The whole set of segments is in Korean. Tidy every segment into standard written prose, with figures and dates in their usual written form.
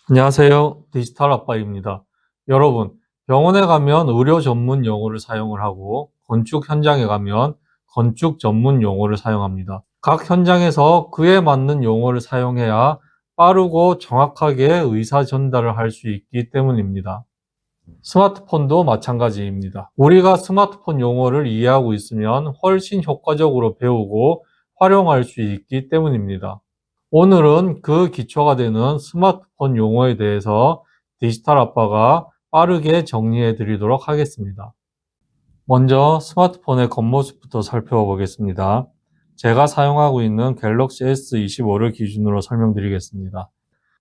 안녕하세요. 디지털 아빠입니다. 여러분, 병원에 가면 의료 전문 용어를 사용을 하고 건축 현장에 가면 건축 전문 용어를 사용합니다. 각 현장에서 그에 맞는 용어를 사용해야 빠르고 정확하게 의사 전달을 할 수 있기 때문입니다. 스마트폰도 마찬가지입니다. 우리가 스마트폰 용어를 이해하고 있으면 훨씬 효과적으로 배우고 활용할 수 있기 때문입니다. 오늘은 그 기초가 되는 스마트폰 용어에 대해서 디지털 아빠가 빠르게 정리해 드리도록 하겠습니다. 먼저 스마트폰의 겉모습부터 살펴보겠습니다. 제가 사용하고 있는 갤럭시 S25를 기준으로 설명드리겠습니다.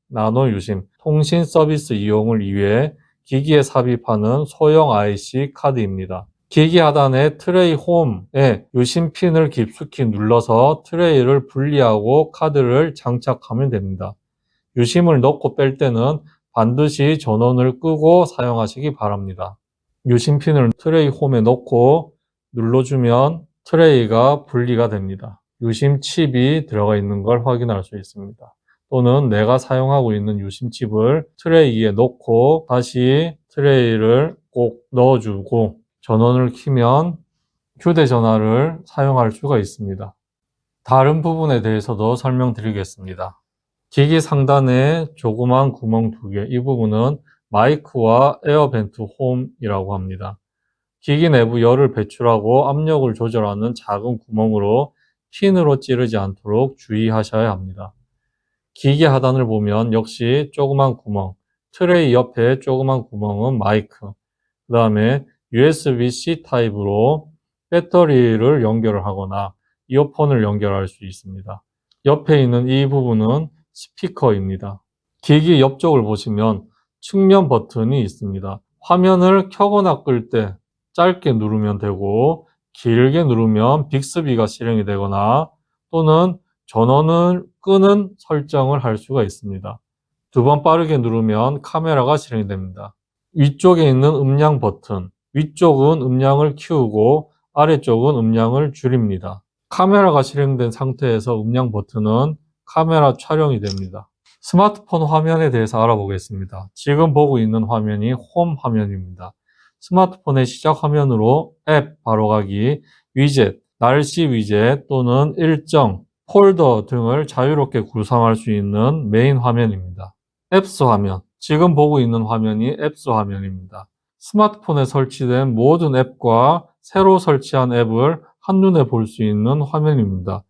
나노 유심, 통신 서비스 이용을 위해 기기에 삽입하는 소형 IC 카드입니다. 기기 하단의 트레이 홈에 유심 핀을 깊숙이 눌러서 트레이를 분리하고 카드를 장착하면 됩니다. 유심을 넣고 뺄 때는 반드시 전원을 끄고 사용하시기 바랍니다. 유심 핀을 트레이 홈에 넣고 눌러주면 트레이가 분리가 됩니다. 유심 칩이 들어가 있는 걸 확인할 수 있습니다. 또는 내가 사용하고 있는 유심 칩을 트레이에 넣고 다시 트레이를 꼭 넣어주고 전원을 켜면 휴대전화를 사용할 수가 있습니다. 다른 부분에 대해서도 설명드리겠습니다. 기기 상단에 조그만 구멍 2개, 이 부분은 마이크와 에어벤트 홈이라고 합니다. 기기 내부 열을 배출하고 압력을 조절하는 작은 구멍으로 핀으로 찌르지 않도록 주의하셔야 합니다. 기기 하단을 보면 역시 조그만 구멍, 트레이 옆에 조그만 구멍은 마이크, 그 다음에 USB-C 타입으로 배터리를 연결을 하거나 이어폰을 연결할 수 있습니다. 옆에 있는 이 부분은 스피커입니다. 기기 옆쪽을 보시면 측면 버튼이 있습니다. 화면을 켜거나 끌 때 짧게 누르면 되고 길게 누르면 빅스비가 실행이 되거나 또는 전원을 끄는 설정을 할 수가 있습니다. 2번 빠르게 누르면 카메라가 실행이 됩니다. 위쪽에 있는 음량 버튼, 위쪽은 음량을 키우고 아래쪽은 음량을 줄입니다. 카메라가 실행된 상태에서 음량 버튼은 카메라 촬영이 됩니다. 스마트폰 화면에 대해서 알아보겠습니다. 지금 보고 있는 화면이 홈 화면입니다. 스마트폰의 시작 화면으로 앱 바로가기, 위젯, 날씨 위젯 또는 일정, 폴더 등을 자유롭게 구성할 수 있는 메인 화면입니다. 앱스 화면, 지금 보고 있는 화면이 앱스 화면입니다. 스마트폰에 설치된 모든 앱과 새로 설치한 앱을 한눈에 볼 수 있는 화면입니다.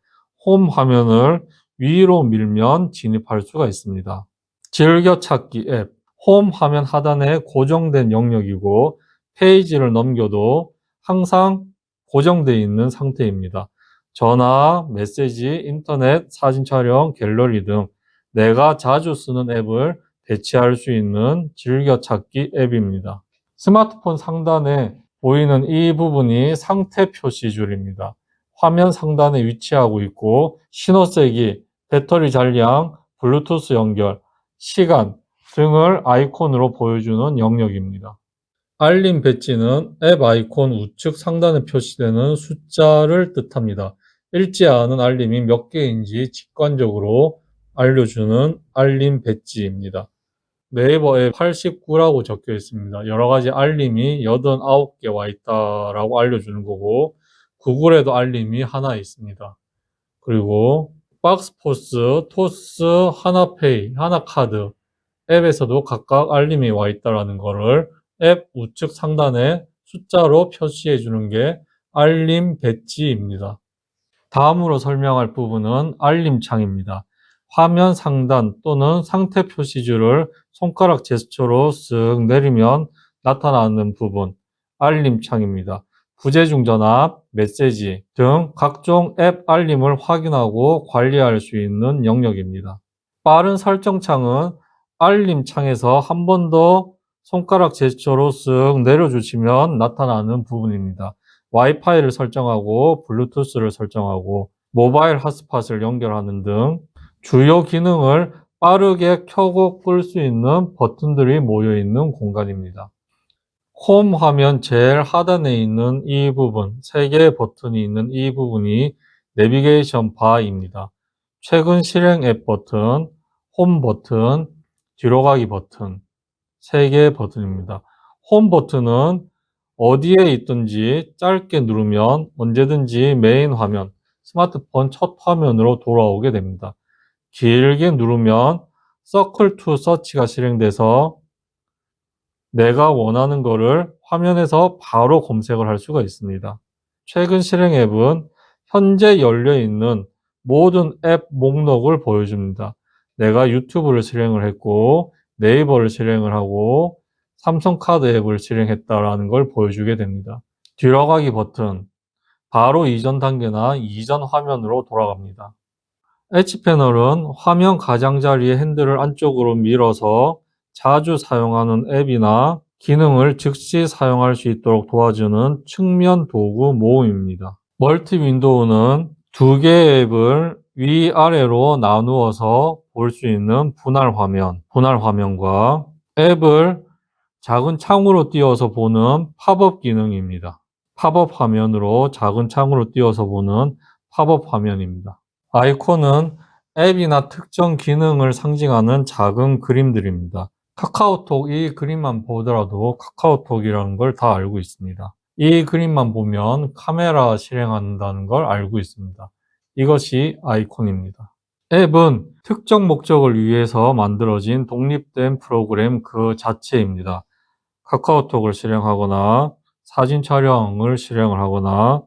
홈 화면을 위로 밀면 진입할 수가 있습니다. 즐겨찾기 앱, 홈 화면 하단에 고정된 영역이고 페이지를 넘겨도 항상 고정되어 있는 상태입니다. 전화, 메시지, 인터넷, 사진 촬영, 갤러리 등 내가 자주 쓰는 앱을 배치할 수 있는 즐겨찾기 앱입니다. 스마트폰 상단에 보이는 이 부분이 상태 표시줄입니다. 화면 상단에 위치하고 있고 신호세기, 배터리 잔량, 블루투스 연결, 시간 등을 아이콘으로 보여주는 영역입니다. 알림 배지는 앱 아이콘 우측 상단에 표시되는 숫자를 뜻합니다. 읽지 않은 알림이 몇 개인지 직관적으로 알려주는 알림 배지입니다. 네이버 앱 89라고 적혀 있습니다. 여러 가지 알림이 89개 와 있다라고 알려주는 거고, 구글에도 알림이 하나 있습니다. 그리고 박스포스, 토스, 하나페이, 하나카드 앱에서도 각각 알림이 와 있다라는 거를 앱 우측 상단에 숫자로 표시해 주는 게 알림 배지입니다. 다음으로 설명할 부분은 알림창입니다. 화면 상단 또는 상태 표시줄을 손가락 제스처로 쓱 내리면 나타나는 부분, 알림창입니다. 부재중 전압, 메시지 등 각종 앱 알림을 확인하고 관리할 수 있는 영역입니다. 빠른 설정창은 알림창에서 한 번 더 손가락 제스처로 쓱 내려주시면 나타나는 부분입니다. 와이파이를 설정하고 블루투스를 설정하고 모바일 핫스팟을 연결하는 등 주요 기능을 빠르게 켜고 끌 수 있는 버튼들이 모여 있는 공간입니다. 홈 화면 제일 하단에 있는 이 부분, 3개의 버튼이 있는 이 부분이 내비게이션 바입니다. 최근 실행 앱 버튼, 홈 버튼, 뒤로 가기 버튼, 3개의 버튼입니다. 홈 버튼은 어디에 있든지 짧게 누르면 언제든지 메인 화면, 스마트폰 첫 화면으로 돌아오게 됩니다. 길게 누르면 서클 투 서치가 실행돼서 내가 원하는 거를 화면에서 바로 검색을 할 수가 있습니다. 최근 실행 앱은 현재 열려있는 모든 앱 목록을 보여줍니다. 내가 유튜브를 실행을 했고 네이버를 실행을 하고 삼성카드 앱을 실행했다라는 걸 보여주게 됩니다. 뒤로 가기 버튼, 바로 이전 단계나 이전 화면으로 돌아갑니다. 엣지 패널은 화면 가장자리의 핸들을 안쪽으로 밀어서 자주 사용하는 앱이나 기능을 즉시 사용할 수 있도록 도와주는 측면 도구 모음입니다. 멀티 윈도우는 2개의 앱을 위아래로 나누어서 볼 수 있는 분할 화면과 앱을 작은 창으로 띄워서 보는 팝업 기능입니다. 팝업 화면으로 작은 창으로 띄워서 보는 팝업 화면입니다. 아이콘은 앱이나 특정 기능을 상징하는 작은 그림들입니다. 카카오톡 이 그림만 보더라도 카카오톡이라는 걸 다 알고 있습니다. 이 그림만 보면 카메라 실행한다는 걸 알고 있습니다. 이것이 아이콘입니다. 앱은 특정 목적을 위해서 만들어진 독립된 프로그램 그 자체입니다. 카카오톡을 실행하거나 사진 촬영을 실행을 하거나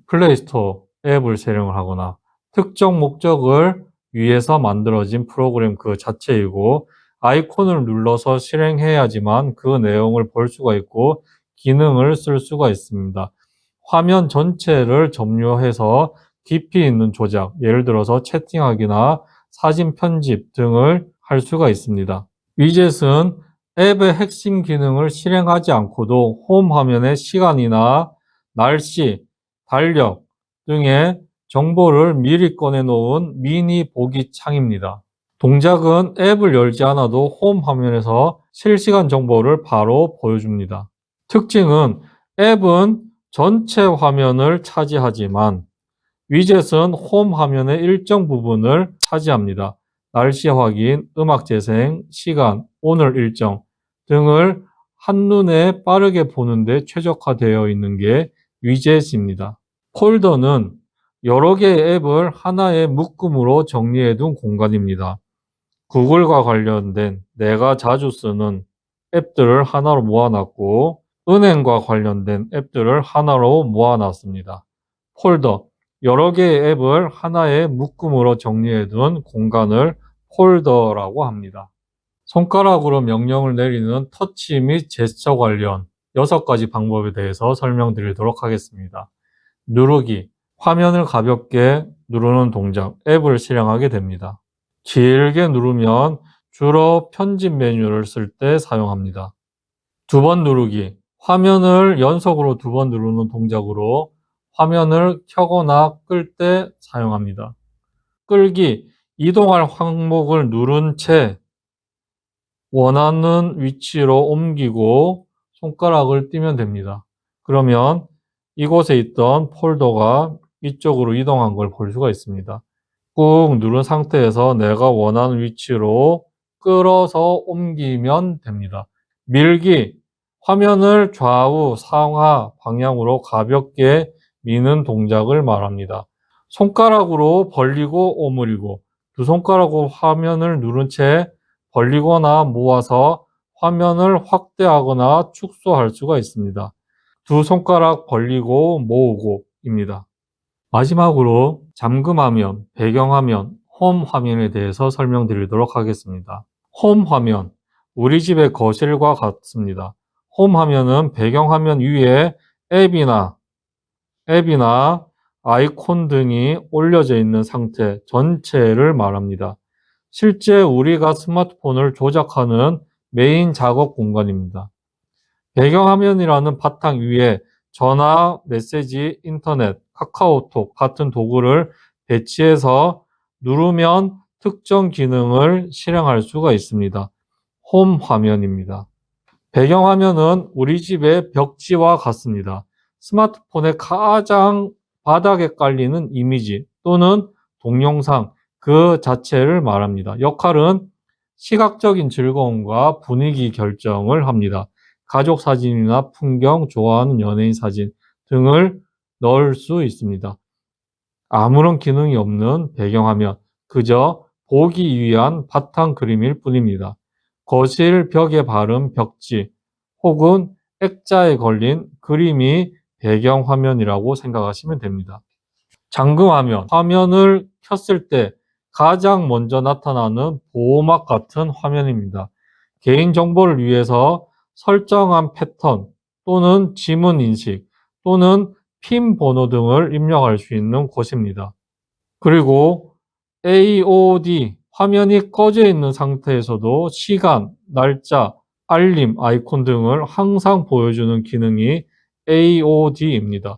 플레이스토어 앱을 실행을 하거나 특정 목적을 위해서 만들어진 프로그램 그 자체이고 아이콘을 눌러서 실행해야지만 그 내용을 볼 수가 있고 기능을 쓸 수가 있습니다. 화면 전체를 점유해서 깊이 있는 조작, 예를 들어서 채팅하기나 사진 편집 등을 할 수가 있습니다. 위젯은 앱의 핵심 기능을 실행하지 않고도 홈 화면의 시간이나 날씨, 달력 등의 정보를 미리 꺼내놓은 미니 보기 창입니다. 동작은 앱을 열지 않아도 홈 화면에서 실시간 정보를 바로 보여줍니다. 특징은 앱은 전체 화면을 차지하지만 위젯은 홈 화면의 일정 부분을 차지합니다. 날씨 확인, 음악 재생, 시간, 오늘 일정 등을 한눈에 빠르게 보는데 최적화되어 있는 게 위젯입니다. 폴더는 여러 개의 앱을 하나의 묶음으로 정리해둔 공간입니다. 구글과 관련된 내가 자주 쓰는 앱들을 하나로 모아놨고 은행과 관련된 앱들을 하나로 모아놨습니다. 폴더, 여러 개의 앱을 하나의 묶음으로 정리해둔 공간을 폴더라고 합니다. 손가락으로 명령을 내리는 터치 및 제스처 관련 6가지 방법에 대해서 설명드리도록 하겠습니다. 누르기, 화면을 가볍게 누르는 동작, 앱을 실행하게 됩니다. 길게 누르면 주로 편집 메뉴를 쓸 때 사용합니다. 2번 누르기, 화면을 연속으로 2번 누르는 동작으로 화면을 켜거나 끌 때 사용합니다. 끌기, 이동할 항목을 누른 채 원하는 위치로 옮기고 손가락을 띄면 됩니다. 그러면 이곳에 있던 폴더가 이쪽으로 이동한 걸 볼 수가 있습니다. 꾹 누른 상태에서 내가 원하는 위치로 끌어서 옮기면 됩니다. 밀기, 화면을 좌우, 상하 방향으로 가볍게 미는 동작을 말합니다. 손가락으로 벌리고 오므리고 두 손가락으로 화면을 누른 채 벌리거나 모아서 화면을 확대하거나 축소할 수가 있습니다. 두 손가락 벌리고 모으고입니다. 마지막으로 잠금화면, 배경화면, 홈 화면에 대해서 설명드리도록 하겠습니다. 홈 화면, 우리 집의 거실과 같습니다. 홈 화면은 배경화면 위에 앱이나 아이콘 등이 올려져 있는 상태 전체를 말합니다. 실제 우리가 스마트폰을 조작하는 메인 작업 공간입니다. 배경화면이라는 바탕 위에 전화, 메시지, 인터넷, 카카오톡 같은 도구를 배치해서 누르면 특정 기능을 실행할 수가 있습니다. 홈 화면입니다. 배경화면은 우리 집의 벽지와 같습니다. 스마트폰의 가장 바닥에 깔리는 이미지 또는 동영상 그 자체를 말합니다. 역할은 시각적인 즐거움과 분위기 결정을 합니다. 가족 사진이나 풍경, 좋아하는 연예인 사진 등을 넣을 수 있습니다. 아무런 기능이 없는 배경화면, 그저 보기 위한 바탕 그림일 뿐입니다. 거실 벽에 바른 벽지 혹은 액자에 걸린 그림이 배경화면이라고 생각하시면 됩니다. 잠금화면, 화면을 켰을 때 가장 먼저 나타나는 보호막 같은 화면입니다. 개인정보를 위해서 설정한 패턴 또는 지문 인식 또는 핀 번호 등을 입력할 수 있는 곳입니다. 그리고 AOD, 화면이 꺼져 있는 상태에서도 시간, 날짜, 알림, 아이콘 등을 항상 보여주는 기능이 AOD입니다.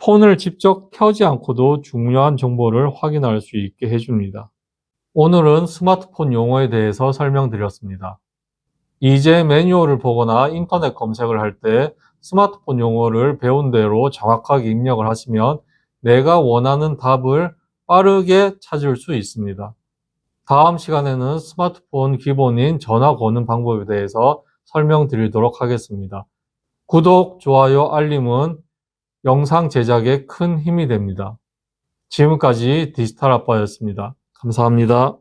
폰을 직접 켜지 않고도 중요한 정보를 확인할 수 있게 해줍니다. 오늘은 스마트폰 용어에 대해서 설명드렸습니다. 이제 매뉴얼을 보거나 인터넷 검색을 할 때 스마트폰 용어를 배운 대로 정확하게 입력을 하시면 내가 원하는 답을 빠르게 찾을 수 있습니다. 다음 시간에는 스마트폰 기본인 전화 거는 방법에 대해서 설명드리도록 하겠습니다. 구독, 좋아요, 알림은 영상 제작에 큰 힘이 됩니다. 지금까지 디지털 아빠였습니다. 감사합니다.